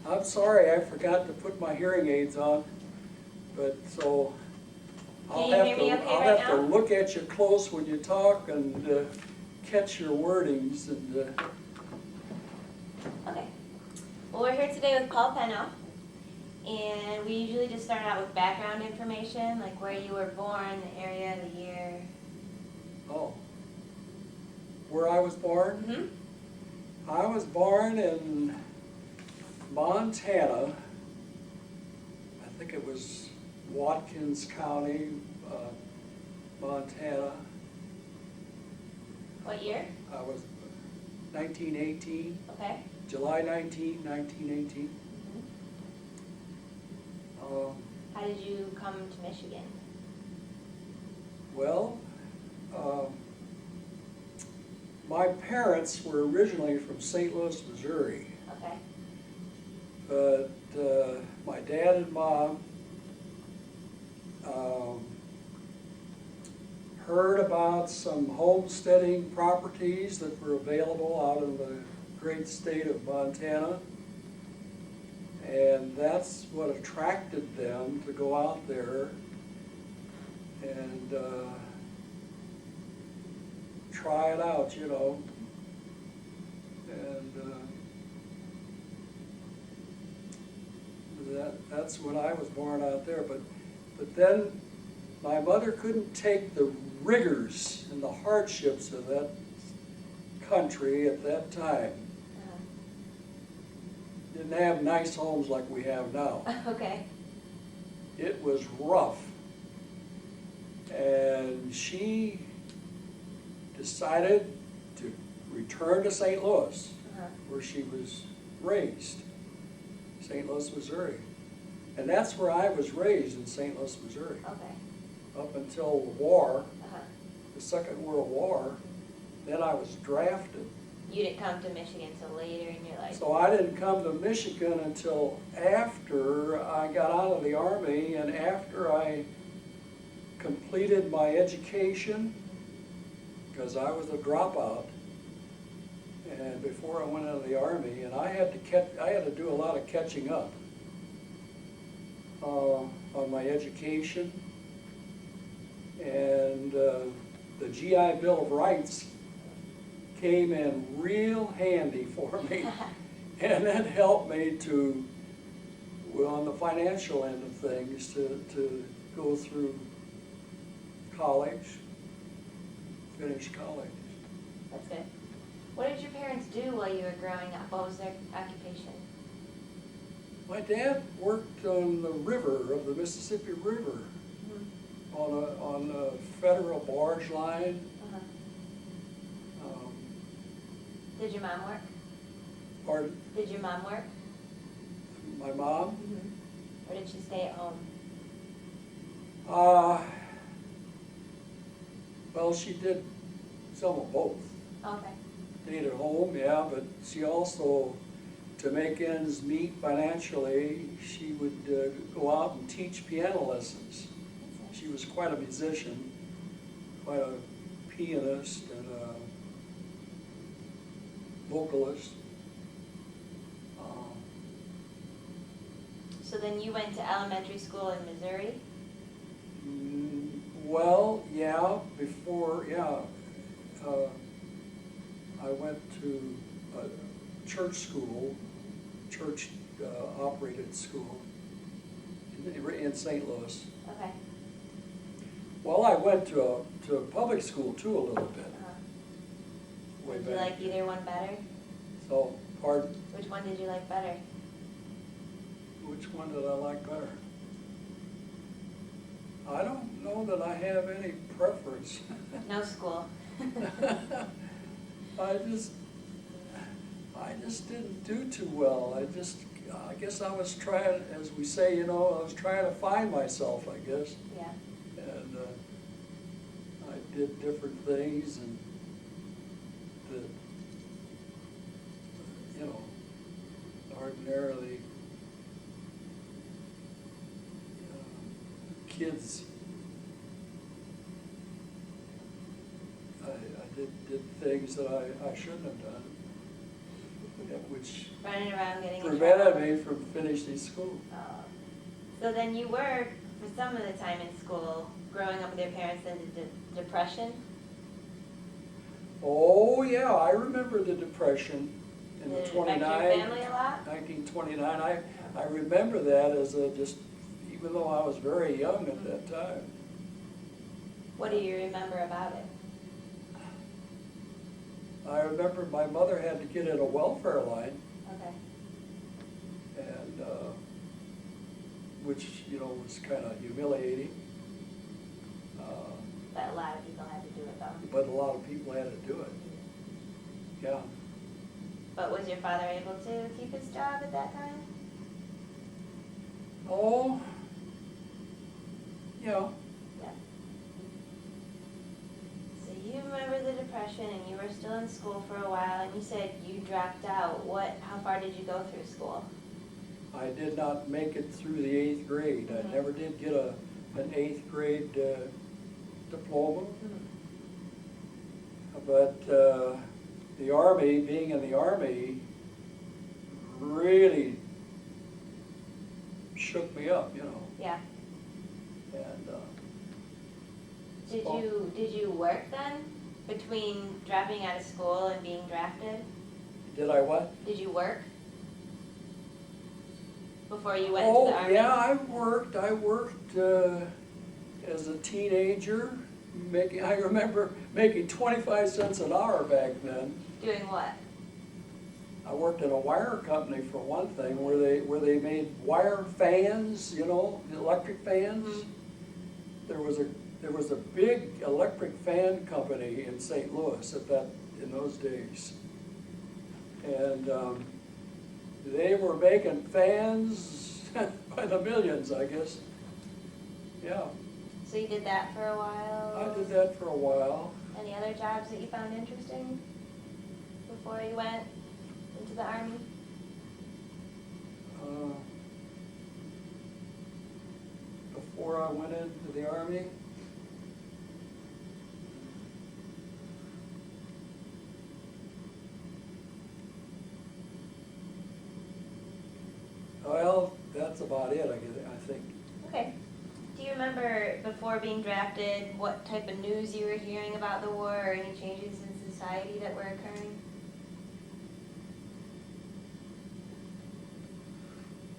I'm sorry, I forgot to put my hearing aids on, but so Can you hear me okay I'll right have to now? look at you close when you talk and catch your wordings and. Okay. Well, we're here today with Paul Penno, and we usually just start out with background information, like where you were born, the area, the year. Oh. Where I was born? Mm-hmm. I was born in Montana. I think it was Watkins County, Montana. What year? I was 1918, Okay. July 1918. Mm-hmm. How did you come to Michigan? Well, my parents were originally from St. Louis, Missouri, Okay. but my dad and mom heard about some homesteading properties that were available out in the great state of Montana, and that's what attracted them to go out there and try it out, you know. And that's when I was born out there. But then my mother couldn't take the rigors and the hardships of that country at that time. Didn't have nice homes like we have now. Okay. It was rough. And she decided to return to St. Louis, where she was raised, St. Louis, Missouri. And that's where I was raised, in St. Louis, Missouri. Okay. Up until the war, Uh-huh. the Second World War. Then I was drafted. You didn't come to Michigan until later in your life. So I didn't come to Michigan until after I got out of the Army and after I completed my education, because I was a dropout, and before I went into the Army, and I had to do a lot of catching up on my education, and the GI Bill of Rights came in real handy for me, and that helped me to, well, on the financial end of things, to go through college, finish college. That's good. What did your parents do while you were growing up? What was their occupation? My dad worked on the river, of the Mississippi River, on a federal barge line. Uh-huh. Did your mom work? Pardon? Did your mom work? My mom? Mm-hmm. Or did she stay at home? Well, she did some of both. Okay. Stayed at home, yeah, but she also, to make ends meet financially, she would go out and teach piano lessons. She was quite a musician, quite a pianist and a vocalist. So then you went to elementary school in Missouri? Well, yeah, I went to a church school, operated school in St. Louis. Okay. Well, I went to a public school too a little bit. Way Did you back. like either one better? So, pardon? Which one did you like better? Which one did I like better? I don't know that I have any preference. No school. I just didn't do too well. I guess I was trying, as we say, I was trying to find myself, I guess. Yeah. And I did different things and that, ordinarily kids, I did things that I shouldn't have done. which Running around getting in prevented trouble. me from finishing school. Oh. So then you were, for some of the time in school, growing up with your parents in the Depression? Oh, yeah, I remember the Depression in the Did it affect your family a lot? 1929. I remember that as even though I was very young at that time. What do you remember about it? I remember my mother had to get in a welfare line, Okay. and, which, was kind of humiliating. But a lot of people had to do it though. But a lot of people had to do it, yeah. But was your father able to keep his job at that time? Oh, yeah. Yeah. So you remember the Depression and you were still in school for a while and you said you dropped out. How far did you go through school? I did not make it through the 8th grade. I never did get an 8th grade diploma. But the Army, being in the Army, really shook me up, Yeah. And Did you work then between dropping out of school and being drafted? did I what? Did you work before you went into Oh, the Army? yeah, I worked as a teenager, I remember making 25 cents an hour back then. Doing what? I worked at a wire company for one thing, where they made wire fans, electric fans. Mhm. There was a big electric fan company in St. Louis in those days. And they were making fans by the millions, I guess. Yeah, So you did that for a while? I did that for a while. Any other jobs that you found interesting before you went into the Army? Before I went into the Army, well, that's about it, I think. Okay. Do you remember before being drafted what type of news you were hearing about the war or any changes in society that were occurring?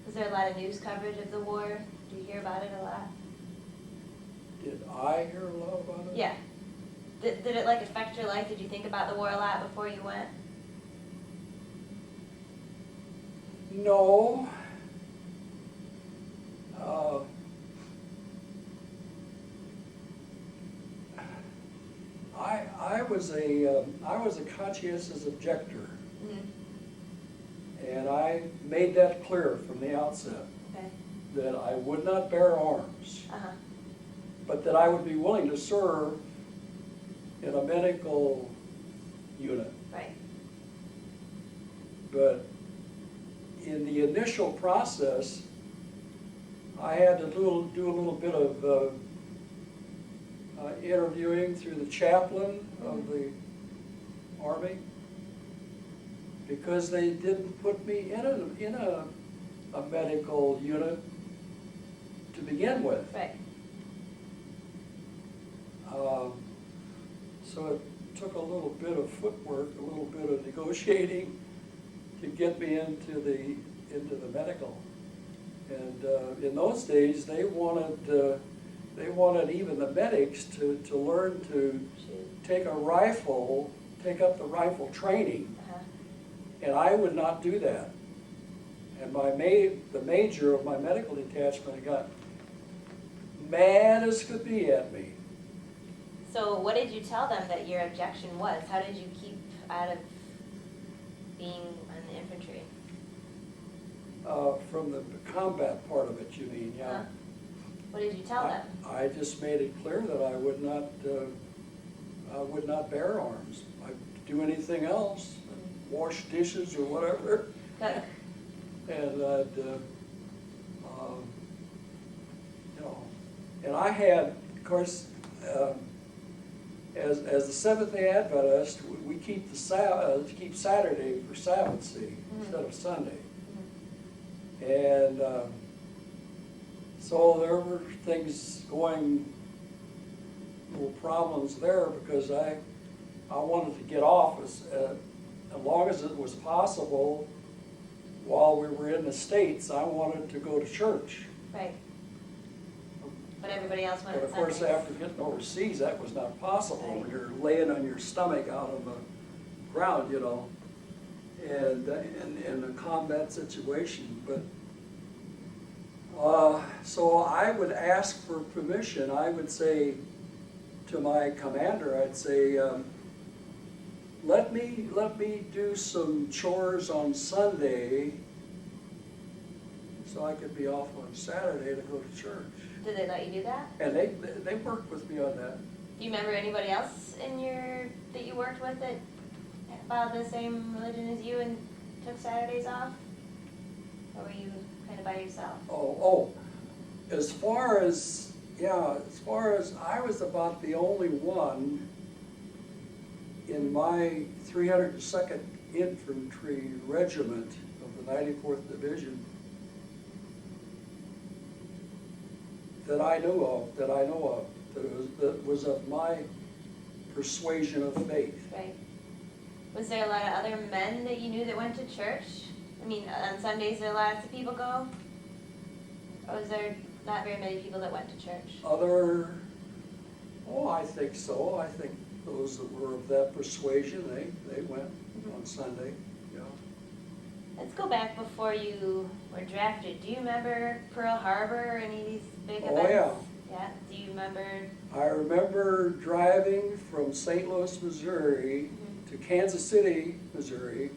Was there a lot of news coverage of the war? Did you hear about it a lot? Did I hear a lot about it? Yeah. Did it affect your life? Did you think about the war a lot before you went? No. I was a conscientious objector, and I made that clear from the outset, Okay. that I would not bear arms, Uh-huh. but that I would be willing to serve in a medical unit. Right. But in the initial process, I had to do a little bit of interviewing through the chaplain of the Army, because they didn't put me in a medical unit to begin with. Right. So it took a little bit of footwork, a little bit of negotiating to get me into the medical. And in those days, they wanted even the medics to learn to Shoot. take up the rifle training, Uh-huh. and I would not do that. And the major of my medical detachment got mad as could be at me. So what did you tell them that your objection was? How did you keep out of being on the infantry? From the combat part of it, you mean, yeah. Huh? What did you tell them? I just made it clear that I would not bear arms. I'd do anything else, wash dishes or whatever. Cook. And and I had, of course, as the Seventh-day Adventist, we keep keep Saturday for Sabbath, see, instead of Sunday. And so there were things going, little problems there, because I wanted to get off as long as it was possible. While we were in the States, I wanted to go to church. Right. But everybody else went But on of course, Sundays. after getting overseas, that was not possible. Right. When you're laying on your stomach out on the ground, you know, and in a combat situation. But so I would ask for permission. I would say to my commander, I'd say, let me do some chores on Sunday so I could be off on Saturday to go to church. Did they let you do that? And they worked with me on that. Do you remember anybody else that you worked with that followed the same religion as you and took Saturdays off? Or were you kind of by yourself? As far as I was about the only one in my 302nd Infantry Regiment of the 94th Division that I know of, that was of my persuasion of faith. Right. Was there a lot of other men that you knew that went to church? I mean, on Sundays there lots of people go? Or was there not very many people that went to church? I think so. I think those that were of that persuasion, they went on Sunday, yeah. Let's go back before you were drafted. Do you remember Pearl Harbor or any of these big events? Yeah. Yeah? Do you remember? I remember driving from St. Louis, Missouri to Kansas City, Missouri,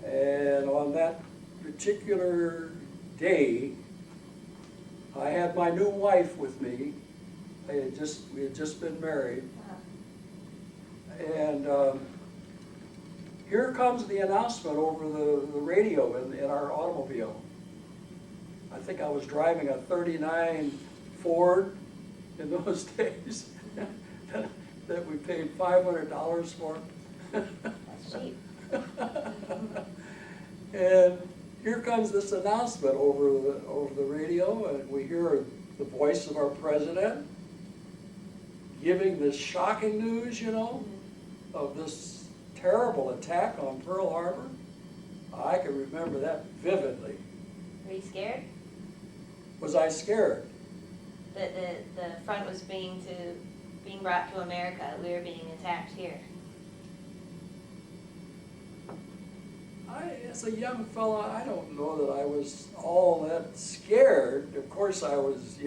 and on that particular day, I had my new wife with me. We had just been married. And here comes the announcement over the radio in our automobile. I think I was driving a 39 Ford in those days that we paid $500 for. That's cheap. And here comes this announcement over the radio, and we hear the voice of our president giving this shocking news, you know, of this terrible attack on Pearl Harbor. I can remember that vividly. Were you scared? Was I scared? That the front was being brought to America. We were being attacked here. As a young fella, I don't know that I was all that scared. Of course I was,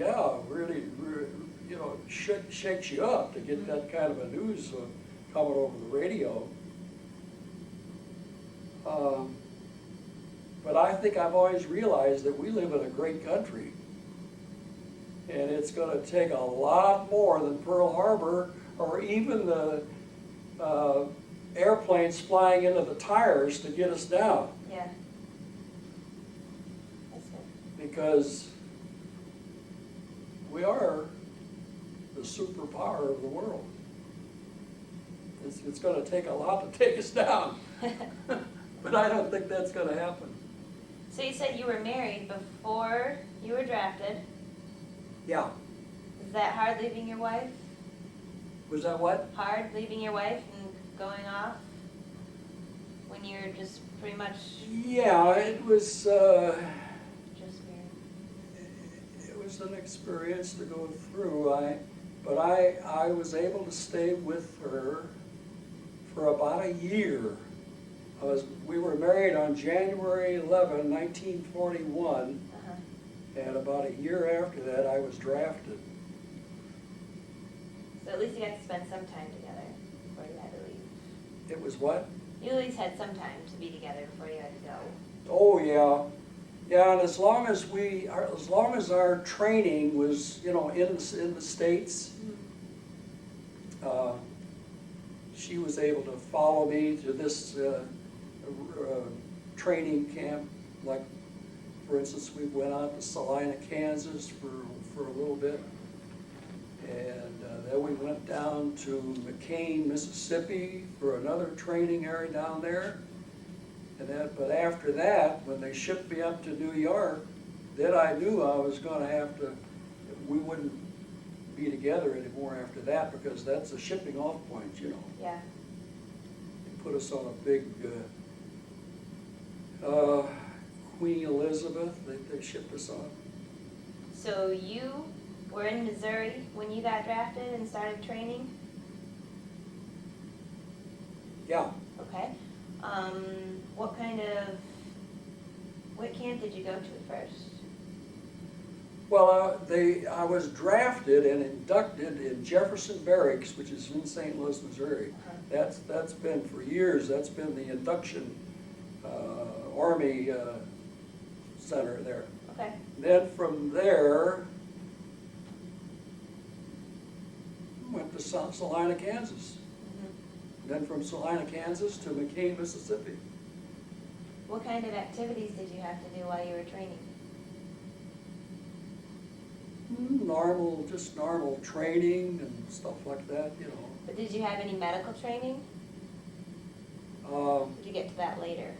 really, you know, shakes you up to get that kind of a news coming over the radio. But I think I've always realized that we live in a great country. And it's going to take a lot more than Pearl Harbor or even the airplanes flying into the tires to get us down. Yeah. That's good. Because we are the superpower of the world. It's going to take a lot to take us down. But I don't think that's going to happen. So you said you were married before you were drafted. Yeah. Is that hard leaving your wife? Was that what? Hard leaving your wife and going off when you're just pretty much Yeah, it was. just married? It was an experience to go through. But I was able to stay with her for about a year. We were married on January 11, 1941, and about a year after that I was drafted. So at least you got to spend some time together before you had to leave. It was what? You at least had some time to be together before you had to go. Oh yeah, yeah. And as long as our training was, you know, in the States, she was able to follow me to this training camp. Like, for instance, we went out to Salina, Kansas for a little bit, and then we went down down to McCain, Mississippi for another training area down there. And then, but after that, when they shipped me up to New York, then I knew I was gonna have to, we wouldn't be together anymore after that, because that's a shipping off point, you know. Yeah. They put us on a big, Queen Elizabeth, they shipped us on. So you were in Missouri when you got drafted and started training? Yeah, Okay. What camp did you go to first? well, I was drafted and inducted in Jefferson Barracks, which is in St. Louis, Missouri. That's been for years, that's been the induction, Army, center there. Okay. Then from there, went to Salina, Kansas. Then from Salina, Kansas to McCain, Mississippi. What kind of activities did you have to do while you were training? Just normal training and stuff like that, you know. But did you have any medical training? Did you get to that later?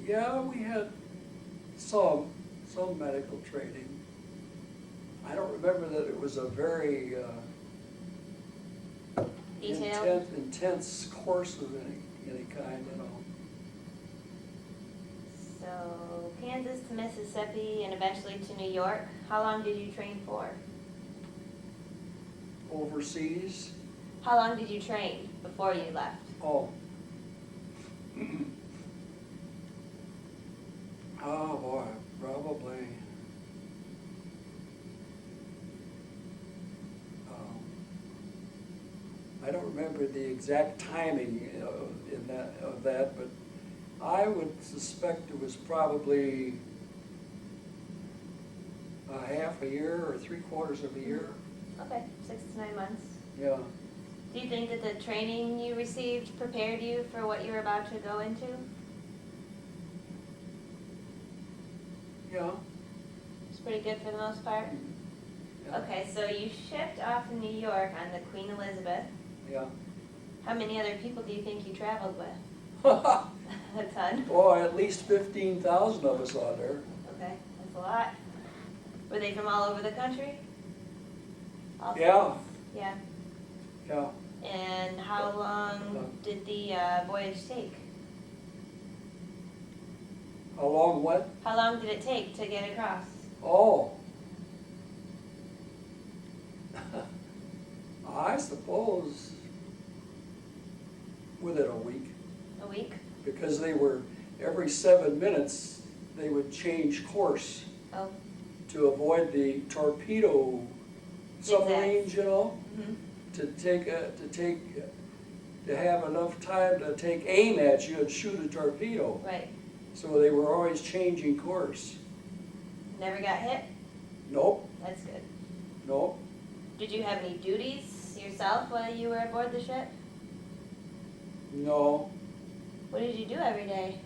Yeah, we had some medical training. I don't remember that it was a very Detailed? intense course of any kind, you know. So Kansas to Mississippi and eventually to New York. How long did you train for? Overseas. How long did you train before you left? Oh. Oh boy, probably. I don't remember the exact timing of that, but I would suspect it was probably a half a year or 3/4 of a year. Okay, 6 to 9 months. Yeah. Do you think that the training you received prepared you for what you were about to go into? Yeah. It's pretty good for the most part. Yeah. Okay, so you shipped off in New York on the Queen Elizabeth. Yeah. How many other people do you think you traveled with? Oh, A ton. at least 15,000 of us on there. Okay, that's a lot. Were they from all over the country? Also? Yeah. Yeah. Yeah. And how long did the voyage take? How long what? How long did it take to get across? Oh. I suppose within a week, A week? because they were, every 7 minutes, they would change course Oh. to avoid the torpedo submarines, you know, Mm-hmm. to have enough time to take aim at you and shoot a torpedo. Right. So they were always changing course. Never got hit? Nope, That's good. nope. Did you have any duties yourself while you were aboard the ship? No. What did you do every day?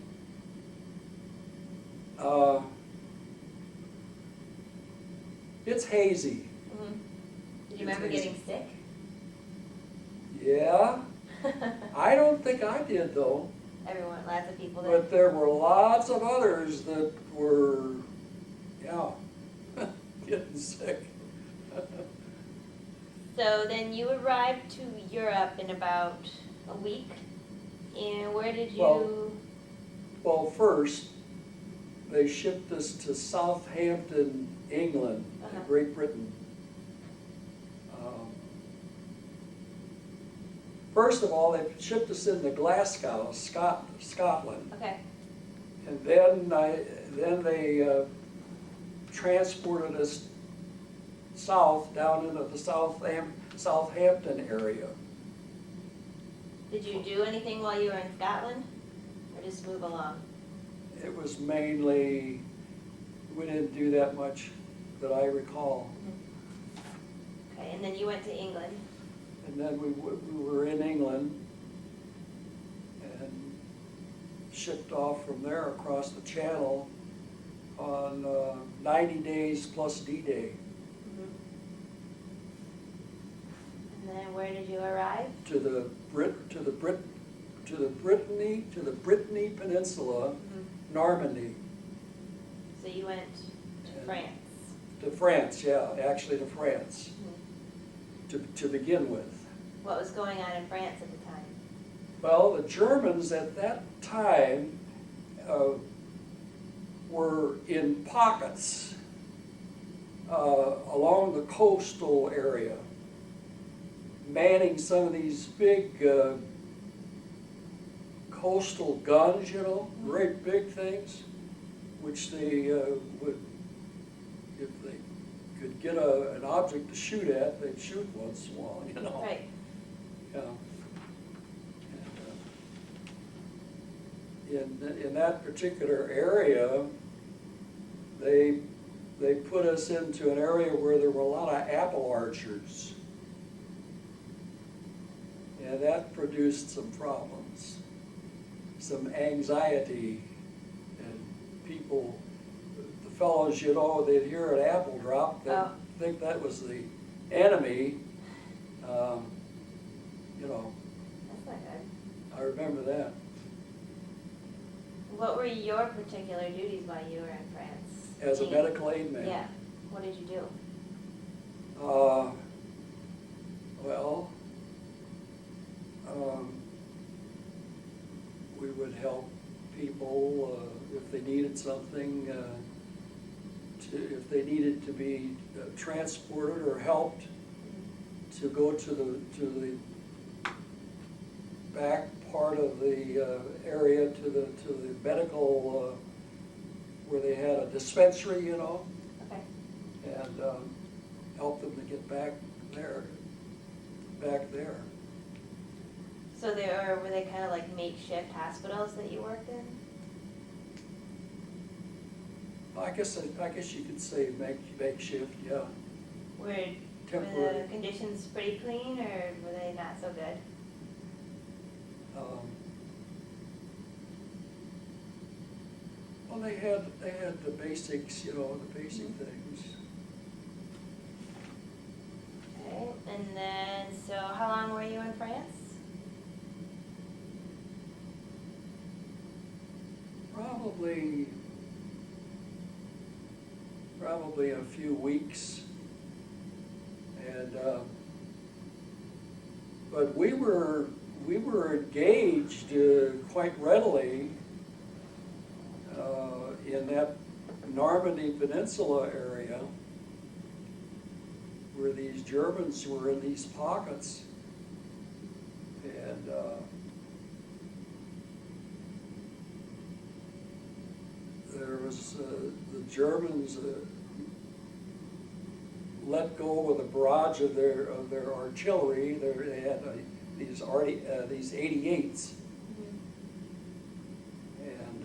It's hazy. Mm-hmm. Did you remember getting sick? Yeah. I don't think I did though, Everyone, lots of people did. but there were lots of others that were, yeah, getting sick. So then you arrived to Europe in about a week. And where did you... Well, first, they shipped us to Southampton, England, Great Britain. First of all, they shipped us into Glasgow, Scotland. Okay. And then they transported us south, down into the Southampton area. Did you do anything while you were in Scotland? Or just move along? It was mainly, we didn't do that much that I recall. Okay, and then you went to England. And then we were in England and shipped off from there across the channel on 90 days plus D-Day. And then where did you arrive? To the Brittany Peninsula, Normandy. So you went to France. To France, yeah, actually to France, to begin with. What was going on in France at the time? Well, the Germans at that time were in pockets along the coastal area, manning some of these big coastal guns, you know, great big things, which they would, if they could get an object to shoot at, they'd shoot once in a while, you know. Right. Yeah. In that particular area, they put us into an area where there were a lot of apple orchards. And that produced some problems, some anxiety, and people, the fellows, you know, they'd hear an apple drop, they'd think that was the enemy. You know, That's not good. I remember that. What were your particular duties while you were in France? As a medical aid man. Yeah. What did you do? Well, we would help people if they needed something, if they needed to be transported or helped to go to the back part of the area to the medical where they had a dispensary, you know. Okay. And help them to get back there. So were they kind of like makeshift hospitals that you worked in? I guess you could say makeshift, yeah. Were Temporary. the conditions pretty clean, or were they not so good? Well, they had the basics, you know, the basic things. Okay. And then, so how long were you in France? Probably a few weeks, and but we were engaged quite readily in that Normandy Peninsula area where these Germans were in these pockets, and there was the Germans let go of the barrage of their artillery. They had these 88s, and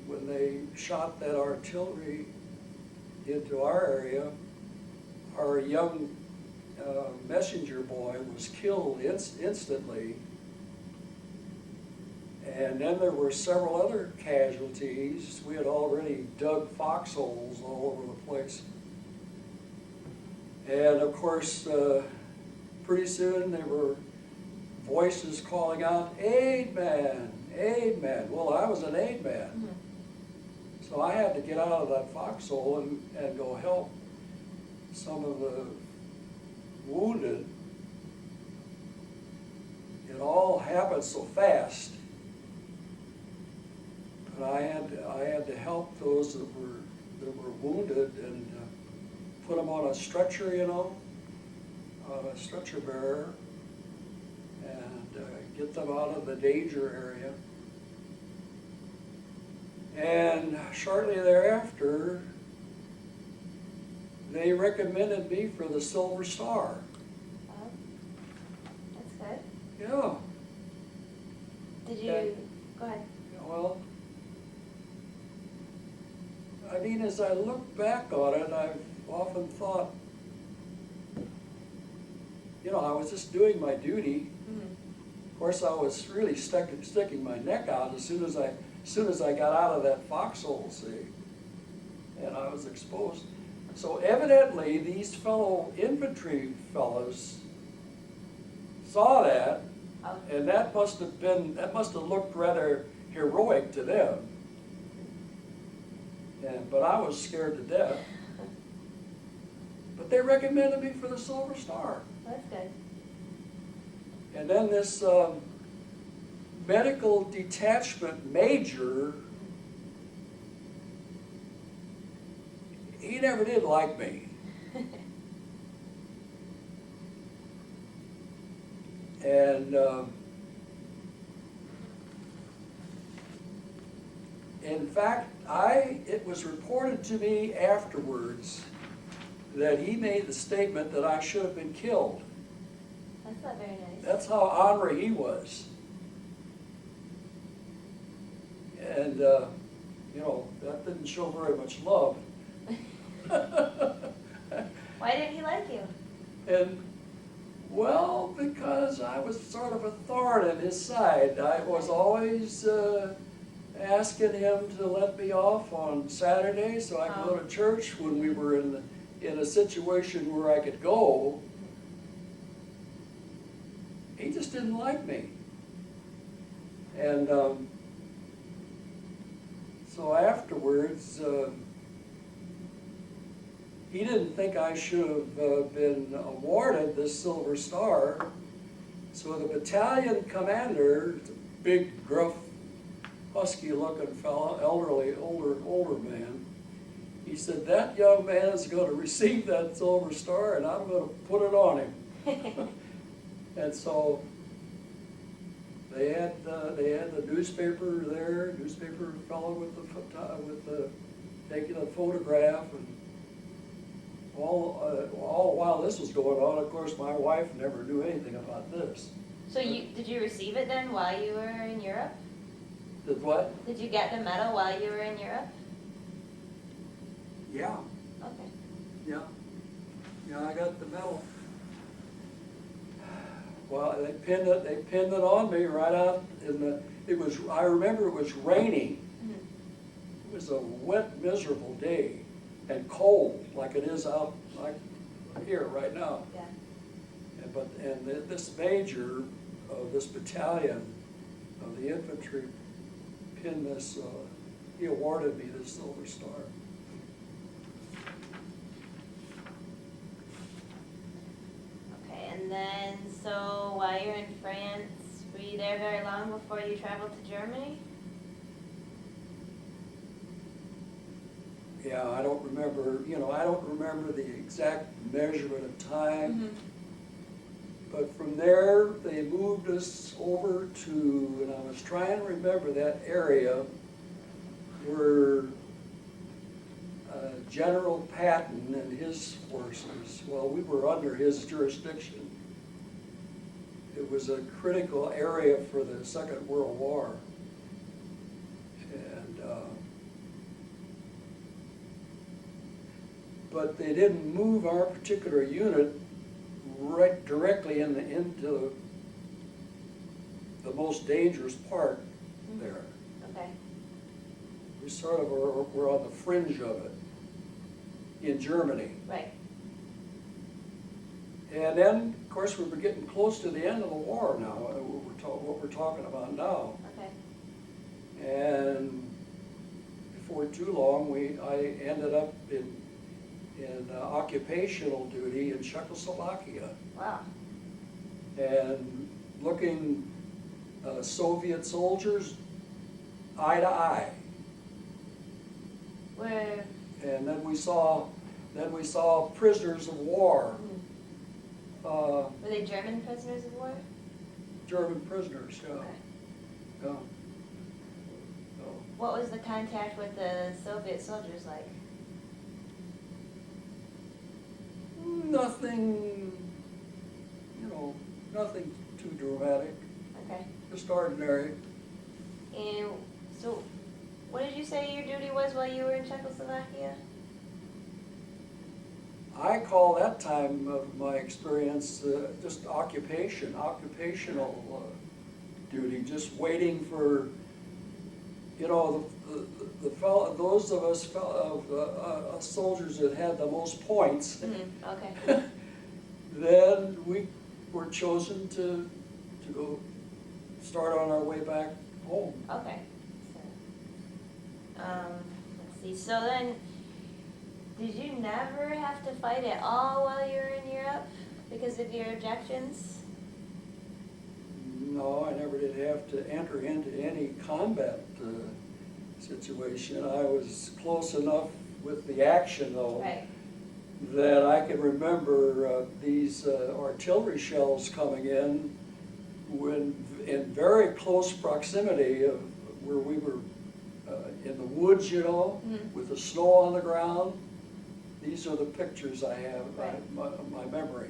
when they shot that artillery into our area, our young messenger boy was killed instantly. And then there were several other casualties. We had already dug foxholes all over the place. And of course, pretty soon there were voices calling out, "Aid man, aid man." Well, I was an aid man. So I had to get out of that foxhole and go help some of the wounded. It all happened so fast. But I had to help those that were wounded and put them on a stretcher, you know, on a stretcher bearer, and get them out of the danger area. And shortly thereafter, they recommended me for the Silver Star. Oh, that's good. Yeah. Did you, go ahead. Well, I mean, as I look back on it, I've often thought, you know, I was just doing my duty, Of course, I was really sticking my neck out as soon as I got out of that foxhole, see, and I was exposed. So evidently, these fellow infantry fellows saw that, Oh. and that must have looked rather heroic to them. But I was scared to death. But they recommended me for the Silver Star. That's good. And then this medical detachment major, he never did like me. And in fact, it was reported to me afterwards that he made the statement that I should have been killed. That's not very nice. That's how ornery he was. And, you know, that didn't show very much love. Why didn't he like you? And, well, because I was sort of a thorn in his side. I was always asking him to let me off on Saturday so I could go to church when we were in a situation where I could go. He just didn't like me. And so afterwards, he didn't think I should have been awarded this Silver Star. So the battalion commander, big, gruff, husky-looking fellow, older man, he said, that young man is going to receive that Silver Star, and I'm going to put it on him. And so they had the newspaper there, newspaper fellow with the taking a photograph, and all while this was going on, of course, my wife never knew anything about this. So did you receive it then while you were in Europe? Did what? Did you get the medal while you were in Europe? Yeah. Okay. Yeah. Yeah, I got the medal. Well, they pinned it on me right out I remember it was raining. Mm-hmm. It was a wet, miserable day and cold like it is out like here right now. Yeah. And this major of this battalion of the infantry pinned this, he awarded me the Silver Star. Okay, and then, so while you're in France, were you there very long before you traveled to Germany? Yeah, I don't remember the exact measurement of time. Mm-hmm. But from there, they moved us over to, and I was trying to remember that area where General Patton and his forces, well, we were under his jurisdiction. It was a critical area for the Second World War. And, but they didn't move our particular unit right directly into the most dangerous part there. Okay. We sort of were on the fringe of it in Germany. Right. And then, of course, we were getting close to the end of the war now, what we're talking about now. Okay. And before too long, I ended up in occupational duty in Czechoslovakia. Wow. And looking Soviet soldiers eye to eye. Where? And then we saw prisoners of war. Were they German prisoners of war? German prisoners, yeah. Okay. Yeah. So, What was the contact with the Soviet soldiers like? nothing, nothing too dramatic, Okay. just ordinary. And so, what did you say your duty was while you were in Czechoslovakia? I call that time of my experience just occupational duty, just waiting for, you know, the fellow, those of us soldiers that had the most points. Okay. Then we were chosen to go start on our way back home. Okay. So, let's see. So then, did you never have to fight at all while you were in Europe because of your objections? No, I never did have to enter into any combat situation. I was close enough with the action, though, Right. that I can remember these artillery shells coming in when in very close proximity of where we were in the woods, you know, with the snow on the ground. These are the pictures I have in my memory.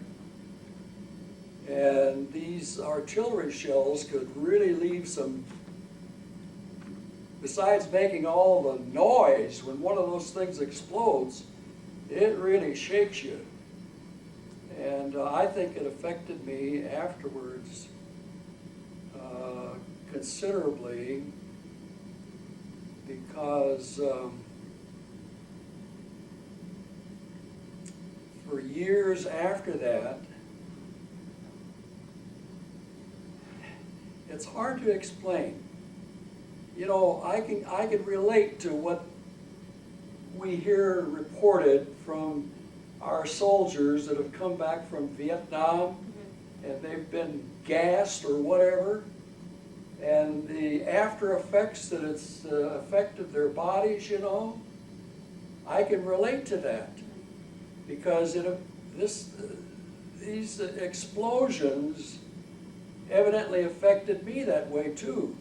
And these artillery shells could really leave some, besides making all the noise when one of those things explodes, it really shakes you. And I think it affected me afterwards considerably, because for years after that, it's hard to explain. You know, I can relate to what we hear reported from our soldiers that have come back from Vietnam, and they've been gassed or whatever, and the after effects that it's affected their bodies, you know. I can relate to that, because these explosions evidently affected me that way too.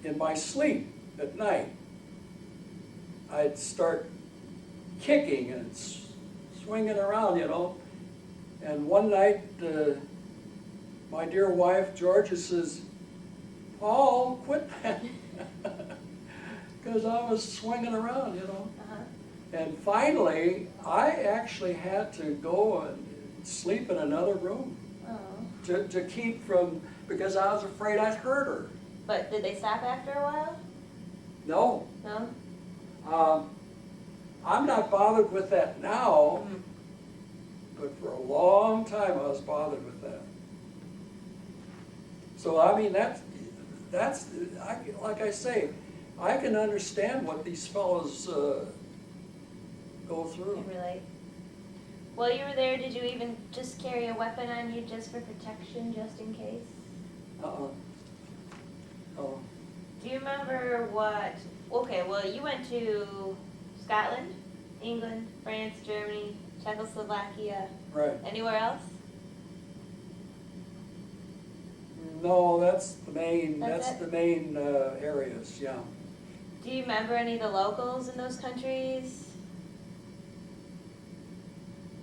In my sleep at night, I'd start kicking and swinging around, you know. And one night, my dear wife, Georgia, says, "Paul, quit that." Because I was swinging around, you know. And finally, I actually had to go and sleep in another room to keep from, because I was afraid I'd hurt her. But did they stop after a while? No. No? I'm not bothered with that now, but for a long time I was bothered with that. So I mean, like I say, I can understand what these fellows go through. You relate. While you were there, did you even just carry a weapon on you just for protection, just in case? Oh. Do you remember what, okay, well, you went to Scotland, England, France, Germany, Czechoslovakia. Right. Anywhere else? No, that's the main. That's the main areas. Yeah. Do you remember any of the locals in those countries?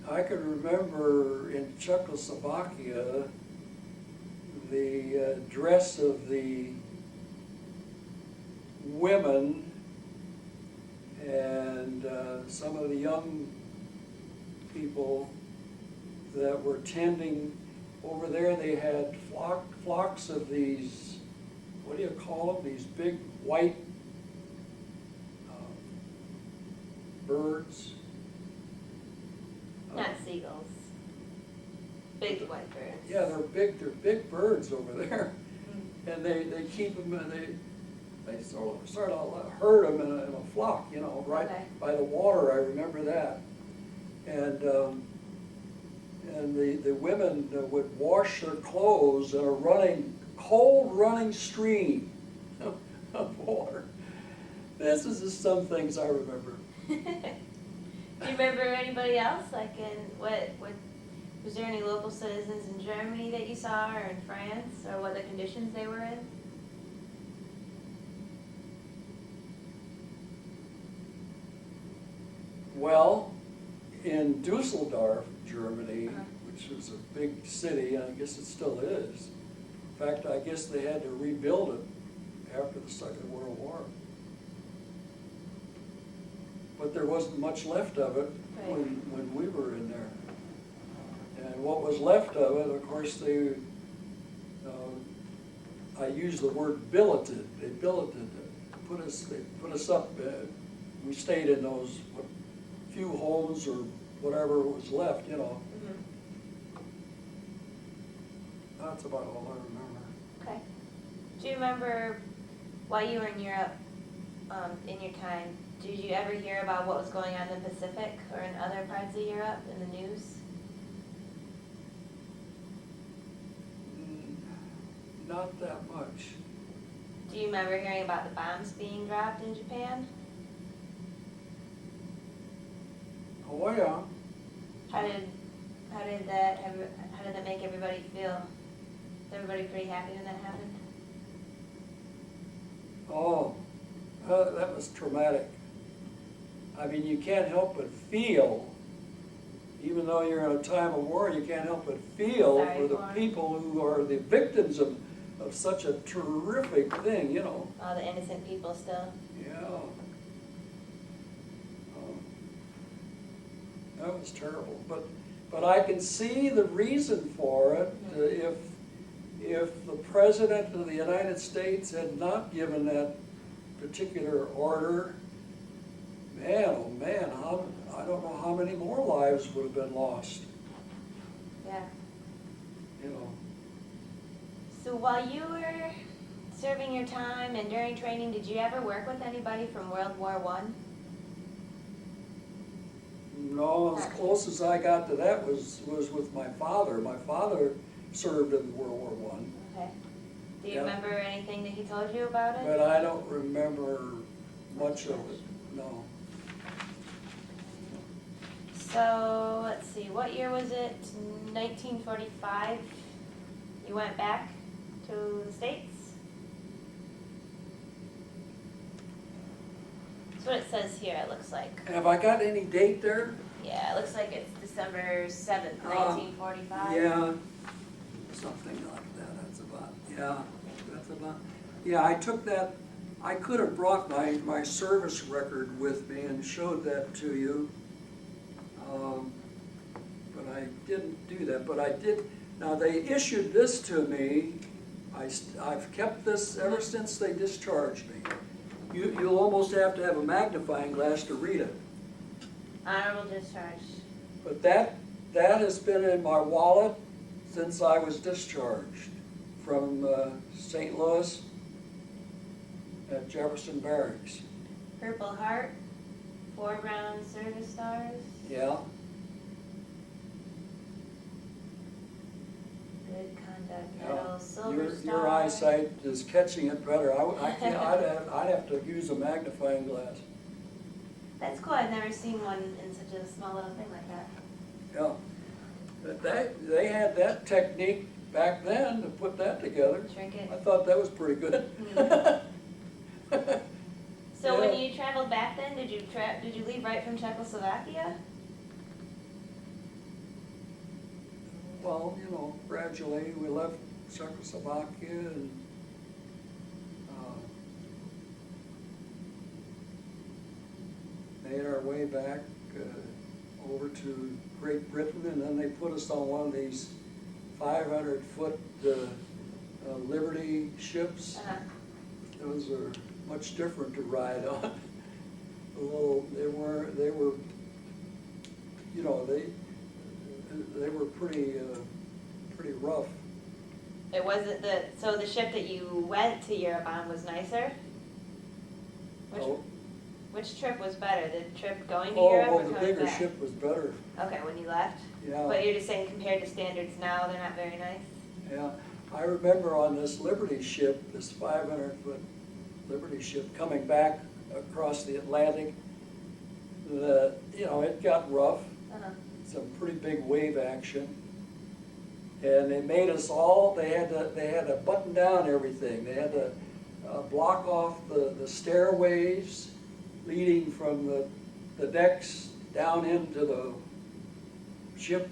I can remember in Czechoslovakia the dress of the women and some of the young people that were tending over there. They had flocks of these, what do you call them, these big white birds. Not seagulls. Big white birds. Yeah, they're big birds over there. And they keep them, and they sort of herd them in a flock, you know, right by the water. I remember that. And the women would wash their clothes in a cold running stream of water. This is just some things I remember. Do you remember anybody else? Like was there any local citizens in Germany that you saw, or in France, or what the conditions they were in? Well, in Dusseldorf, Germany, which was a big city, and I guess it still is. In fact, I guess they had to rebuild it after the Second World War. But there wasn't much left of it when we were in there. And what was left of it, of course, I use the word billeted. They billeted, they put us up. We stayed in those few homes or whatever was left, you know. That's about all I remember. Okay. Do you remember while you were in Europe, in your time, did you ever hear about what was going on in the Pacific or in other parts of Europe in the news? Not that much. Do you remember hearing about the bombs being dropped in Japan? Oh yeah. How did that make everybody feel? Was everybody pretty happy when that happened? Oh, that was traumatic. I mean, you can't help but feel, even though you're in a time of war, you can't help but feel for the people who are the victims of such a terrific thing, you know. All the innocent people still. Yeah. That was terrible, but I can see the reason for it. If the President of the United States had not given that particular order, man, oh man, I don't know how many more lives would have been lost. Yeah. You know. So while you were serving your time and during training, did you ever work with anybody from World War I? No, as close as I got to that was with my father. My father served in World War I. Okay. Do you remember anything that he told you about it? But I don't remember much of it, no. So, let's see, what year was it? 1945? You went back to the States? That's what it says here, it looks like. Have I got any date there? Yeah, it looks like it's December 7th, 1945. Yeah, something like that, yeah, I took that, I could have brought my service record with me and showed that to you, but I didn't do that, but I did. Now, they issued this to me, I've kept this ever since they discharged me. You'll almost have to have a magnifying glass to read it. Honorable discharge. But that has been in my wallet since I was discharged from St. Louis at Jefferson Barracks. Purple Heart, 4 Brown Service Stars. Yeah. Good Conduct Medal, Silver Star. Your eyesight is catching it better. I can't. I'd have to use a magnifying glass. That's cool. I've never seen one in such a small little thing like that. Yeah. But they had that technique back then to put that together. Shrink it. I thought that was pretty good. So when you traveled back then, did you leave right from Czechoslovakia? Well, you know, gradually we left Czechoslovakia and made our way back over to Great Britain, and then they put us on one of these 500-foot Liberty ships. Those are much different to ride on. They were, you know, they were pretty rough. It wasn't so the ship that you went to Europe on was nicer? Which trip was better? The trip going to Europe or coming back? The bigger ship was better. Okay, when you left? Yeah. But you're just saying compared to standards now, they're not very nice? Yeah. I remember on this Liberty ship, this 500-foot Liberty ship, coming back across the Atlantic, you know, it got rough. Some pretty big wave action. And they made us all, they had to button down everything. They had to block off the stairways leading from the decks down into the ship.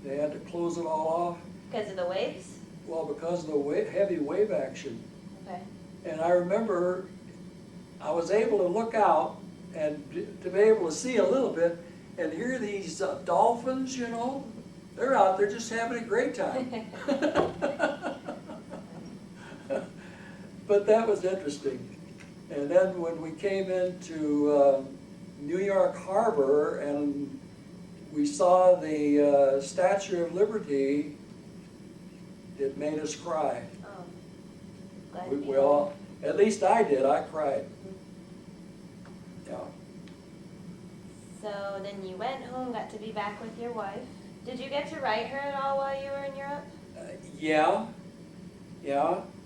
They had to close it all off. Because of the waves? Well, because of the heavy wave action. Okay. And I remember I was able to look out and to be able to see a little bit and hear these dolphins, you know, They're out there just having a great time. But that was interesting. And then when we came into New York Harbor and we saw the Statue of Liberty, it made us cry. Oh, glad We you all, at least I did, I cried. Yeah. So then you went home, got to be back with your wife. Did you get to write her at all while you were in Europe? Yeah,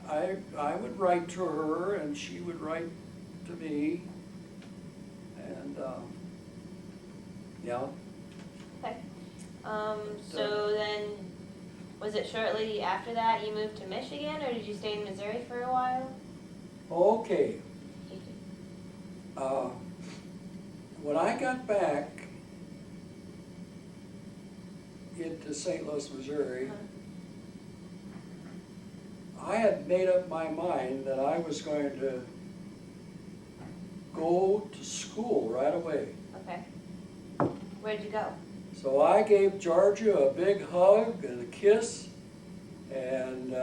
I would write to her and she would write to me. And, yeah. Okay. So then, was it shortly after that you moved to Michigan, or did you stay in Missouri for a while? Okay. When I got back into St. Louis, Missouri, I had made up my mind that I was going to go to school right away. Okay. Where'd you go? So I gave Georgia a big hug and a kiss, and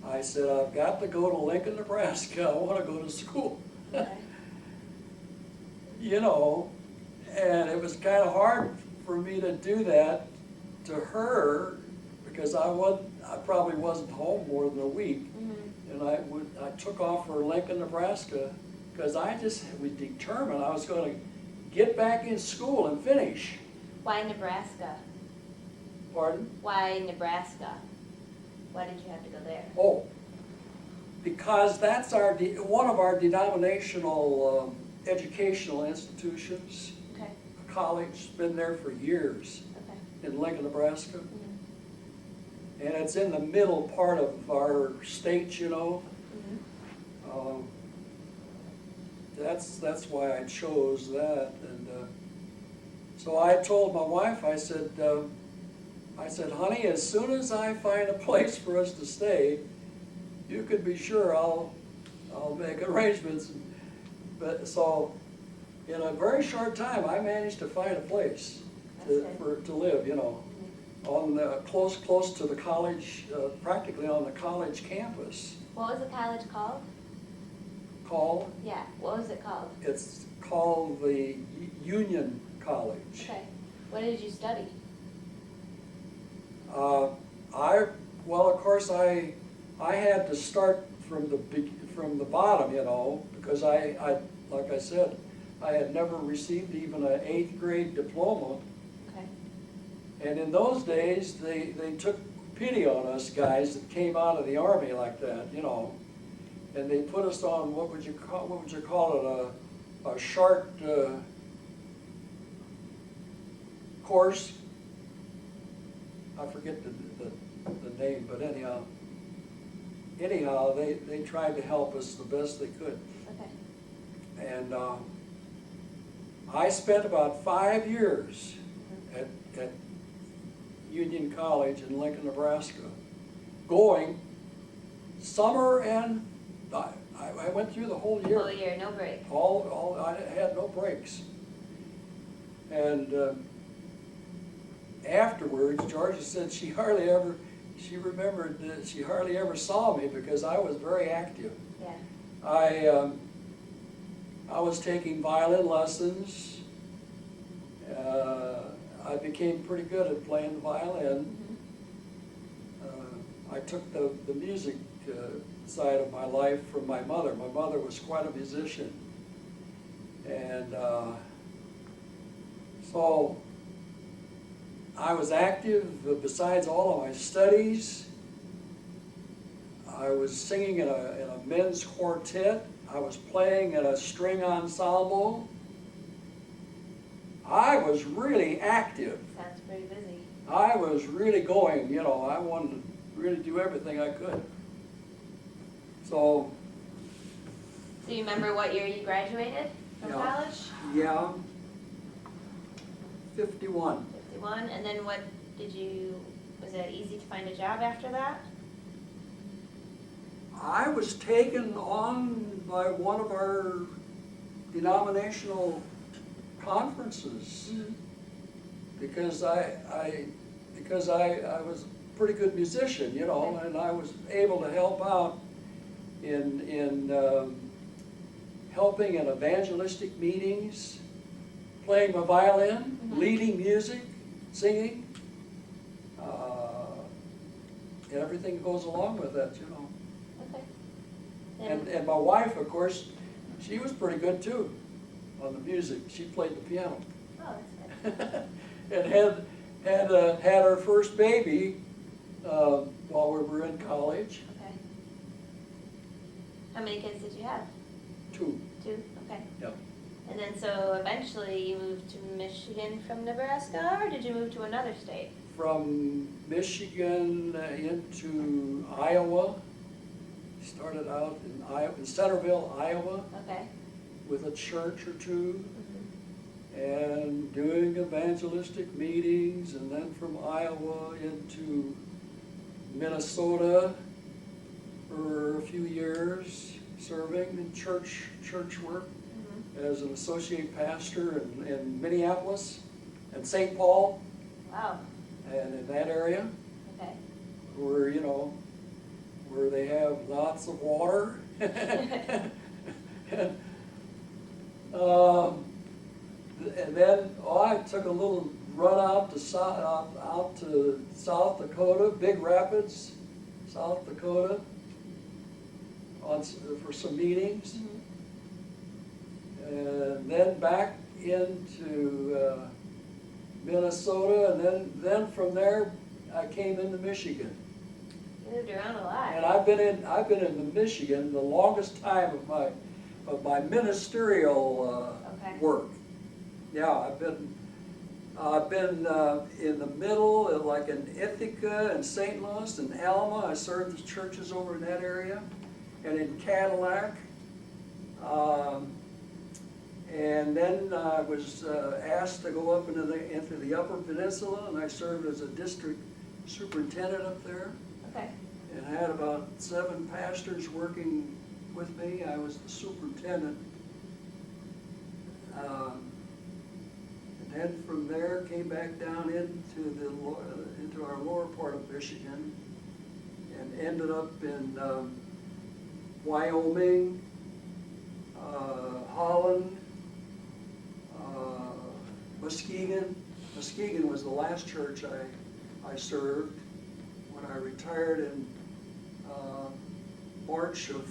I said, I've got to go to Lincoln, Nebraska. I want to go to school. Okay. You know, and it was kind of hard for me to do that to her because I probably wasn't home more than a week. Mm-hmm. And I took off for Lincoln, Nebraska because I just was determined I was going to get back in school and finish. Why Nebraska? Pardon? Why Nebraska? Why did you have to go there? Oh, because that's one of our denominational educational institutions. Okay. A college, been there for years Okay. in Lincoln, Nebraska. Mm-hmm. And it's in the middle part of our state, you know. Mm-hmm. That's why I chose that. And so I told my wife, I said, honey, as soon as I find a place for us to stay, you can be sure I'll make arrangements. But so, in a very short time, I managed to find a place to live, you know, on close to the college, practically on the college campus. What was the college called? Called? Yeah. What was it called? It's called the Union College. Okay. What did you study? Well, of course, I had to start from the bottom, you know, because I like I said, I had never received even an 8th grade diploma. Okay. And in those days, they took pity on us guys that came out of the Army like that, you know, and they put us on what would you call it, a short course. I forget the name, but anyhow, they tried to help us the best they could. Okay. And I spent about 5 years at Union College in Lincoln, Nebraska, going summer and I went through the whole year. Whole year, no break. I had no breaks. And afterwards, Georgia said she remembered that she hardly ever saw me because I was very active. Yeah. I was taking violin lessons. I became pretty good at playing the violin. Mm-hmm. I took the music side of my life from my mother. My mother was quite a musician. And so I was active besides all of my studies. I was singing in a men's quartet. I was playing in a string ensemble. I was really active. Sounds pretty busy. I was really going, you know, I wanted to really do everything I could. So you remember what year you graduated from college? Yeah, 51. 51, and then was it easy to find a job after that? I was taken on by one of our denominational conferences because I because I was a pretty good musician, you know, and I was able to help out in helping in evangelistic meetings, playing my violin, leading music, singing, everything goes along with that, you know. Okay. And my wife, of course, she was pretty good too on the music. She played the piano. Oh, that's good. And had our first baby while we were in college. Okay. How many kids did you have? 2. 2? Okay. Yep. And then so eventually you moved to Michigan from Nebraska, or did you move to another state? From Michigan into Iowa. Started out in Centerville, Iowa, Okay. with a church or two, Mm-hmm. and doing evangelistic meetings, and then from Iowa into Minnesota for a few years, serving in church work Mm-hmm. as an associate pastor in Minneapolis and St. Paul, Wow. and in that area Okay. where, you know, where they have lots of water. And then I took a little run out to South Dakota, Big Rapids, South Dakota, for some meetings. Mm-hmm. And then back into Minnesota, and then from there I came into Michigan. You moved around a lot. And I've been in Michigan the longest time of my ministerial Okay. work. Yeah, I've been in the middle, like in Ithaca and St. Louis and Alma. I served the churches over in that area, and in Cadillac. And then I was asked to go up into the Upper Peninsula, and I served as a district superintendent up there. Okay. And I had about 7 pastors working with me. I was the superintendent. And then from there came back down into our lower part of Michigan, and ended up in Wyoming, Holland, Muskegon. Muskegon was the last church I served when I retired in March of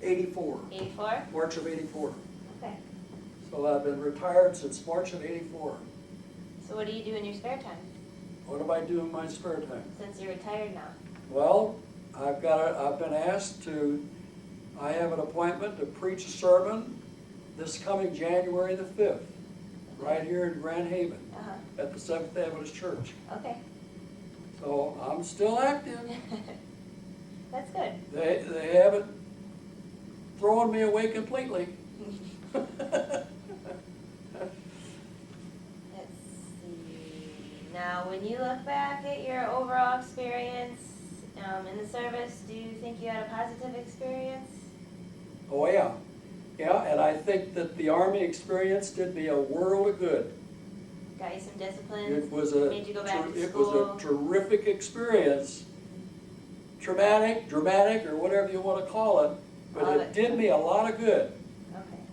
84. 84? March of 84. Okay. So I've been retired since March of 84. So what do you do in your spare time, What do I do in my spare time? since you're retired now? Well, I've been asked I have an appointment to preach a sermon this coming January the 5th, right here in Grand Haven, Uh-huh. at the Seventh Adventist Church. Okay. So I'm still active. That's good. They haven't thrown me away completely. Let's see. Now, when you look back at your overall experience in the service, do you think you had a positive experience? Oh yeah, yeah, and I think that the Army experience did me a world of good. Got you some discipline? It was Made you go back to it school? was a terrific experience. Traumatic, dramatic, or whatever you want to call it, but Love it it. did me a lot of good. Okay,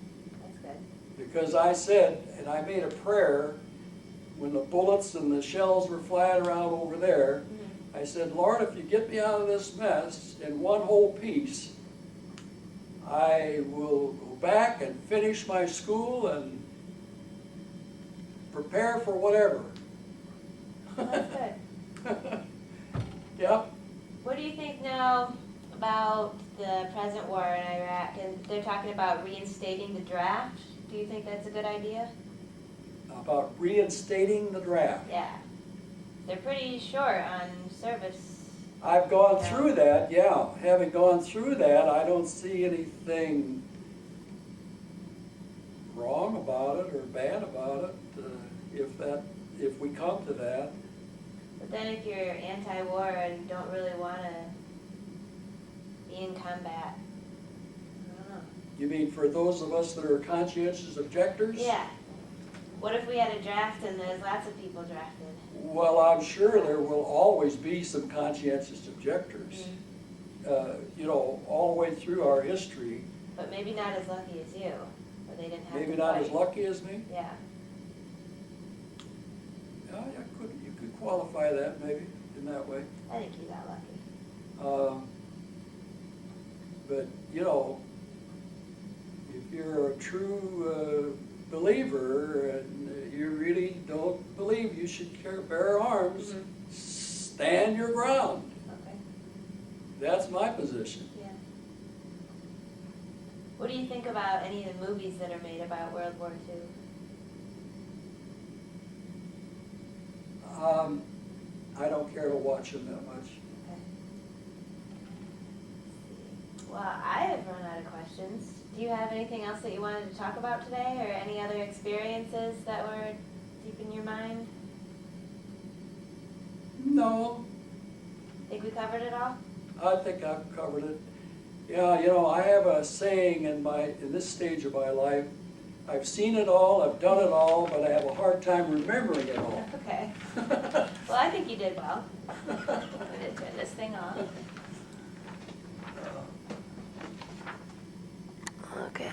that's good. Because I said, and I made a prayer when the bullets and the shells were flying around over there. Mm-hmm. I said, Lord, if you get me out of this mess in one whole piece, I will go back and finish my school and prepare for whatever. That's good. Yep. What do you think now about the present war in Iraq? And they're talking about reinstating the draft. Do you think that's a good idea? About reinstating the draft. Yeah. They're pretty short on service. I've gone through that, yeah. Having gone through that, I don't see anything wrong about it or bad about it, if we come to that. But then if you're anti-war and don't really want to be in combat, I don't know. You mean for those of us that are conscientious objectors? Yeah. What if we had a draft and there's lots of people drafted? Well, I'm sure there will always be some conscientious objectors. You know, all the way through our history. But maybe not as lucky as you, or they didn't have to Maybe not as fight. lucky as me? Yeah. Yeah, you could qualify that maybe in that way. I think you got lucky. But, you know, if you're a true believer and you really don't believe you should bear arms, stand your ground. Okay. That's my position. Yeah. What do you think about any of the movies that are made about World War II? I don't care to watch them that much. Okay. Well, I have run out of questions. Do you have anything else that you wanted to talk about today, or any other experiences that were deep in your mind? No, Think we covered it all? I think I've covered it. Yeah, you know, I have a saying in this stage of my life, I've seen it all, I've done it all, but I have a hard time remembering it all. Okay. Well, I think you did well. I'm gonna turn this thing off. Okay.